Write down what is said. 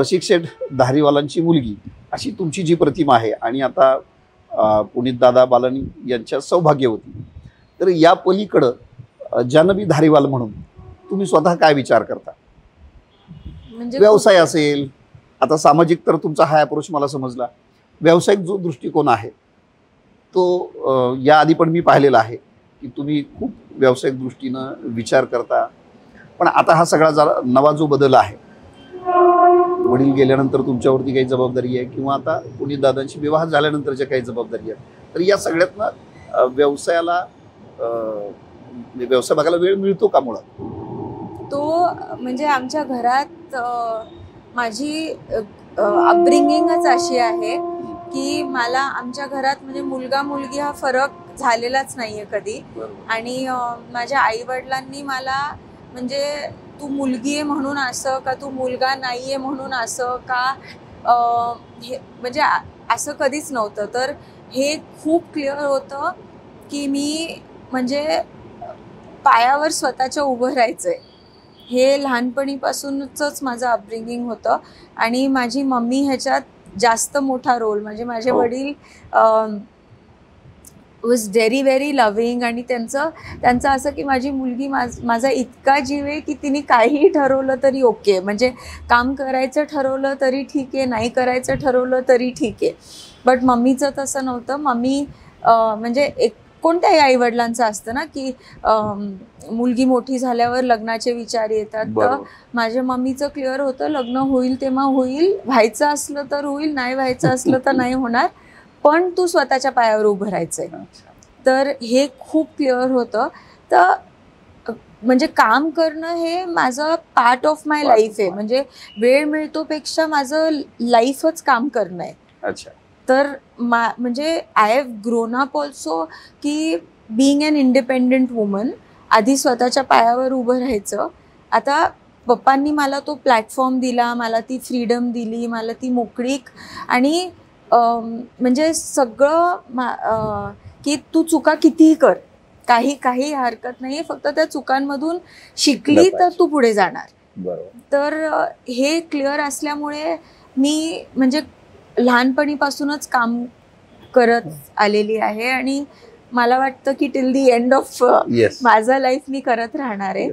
रसिक शेठ धारीवालांची मुलगी अशी तुमची जी प्रतिमा आहे आणि आता पुनीत दादा बालानी यांच्या सौभाग्यवती, तर या पलीकडं जानवी धारीवाल म्हणून तुम्ही स्वतः काय विचार करता? म्हणजे व्यवसाय असेल, आता सामाजिक तर तुमचा हा अप्रोच मला समजला, व्यावसायिक जो दृष्टिकोन आहे तो या आधी पण मी पाहिलेला आहे की तुम्ही खूप व्यावसायिक दृष्टीनं विचार करता, पण आता हा सगळा नवा जो बदल आहे, वडील गेल्यानंतर तुमच्यावरती काही जबाबदारी आहे किंवा आता पुनीत दादांशी विवाह झाल्यानंतरच्या काही जबाबदारी आहेत, तर या सगळ्यातनं व्यवसायाला व्यवसाय बघायला वेळ मिळतो का मुळात? तो म्हणजे आमच्या घरात माझी अपब्रिंगिंगच अशी आहे की मला आमच्या घरात म्हणजे मुलगा मुलगी हा फरक झालेलाच नाहीये कधी. आणि माझ्या आई वडिलांनी मला म्हणजे तू मुलगी आहे म्हणून असं का, तू मुलगा नाहीये म्हणून असं का, हे म्हणजे असं कधीच नव्हतं. तर हे खूप क्लिअर होतं की मी म्हणजे पायावर स्वतःच्या उभं राहायचंय. हे लहानपणीपासूनच माझं अपब्रिंगिंग होतं आणि माझी मम्मी ह्याच्यात जास्त मोठा रोल, म्हणजे माझे वडील वॉज व्हेरी व्हेरी लव्हिंग आणि त्यांचं असं की माझी मुलगी माझा इतका जीव आहे की तिने काहीही ठरवलं तरी ओके, म्हणजे काम करायचं ठरवलं तरी ठीक आहे, नाही करायचं ठरवलं तरी ठीक आहे. बट मम्मीचं तसं नव्हतं. मम्मी म्हणजे एक कोणत्याही आईवडिलांचं असतं ना की मुलगी मोठी झाल्यावर लग्नाचे विचार येतात. तर माझ्या मम्मीचं क्लिअर होतं, लग्न होईल तेव्हा होईल, व्हायचं असलं तर होईल, नाही व्हायचं असलं तर नाही होणार, पण तू स्वतःच्या पायावर उभं राहायचंय. तर हे खूप क्लिअर होतं. तर म्हणजे काम करणं हे माझं पार्ट ऑफ माय लाईफ आहे, म्हणजे वेळ मिळतोपेक्षा माझं लाईफच काम करणं आहे. अच्छा. तर म्हणजे I have grown up also की बिईंग अन इंडिपेंडेंट वुमन, आधी स्वतःच्या पायावर उभं राहायचं. आता पप्पांनी मला तो प्लॅटफॉर्म दिला, मला ती फ्रीडम दिली, मला ती मोकळीक आणि म्हणजे सगळं की तू चुका कितीही कर, काही हरकत नाही, फक्त त्या चुकांमधून शिकली तर तू पुढे जाणार. तर हे क्लिअर असल्यामुळे मी म्हणजे लहानपणीपासूनच काम करत आलेली आहे आणि मला वाटतं की टिल दी एंड ऑफ माझं लाईफ मी करत राहणार आहे.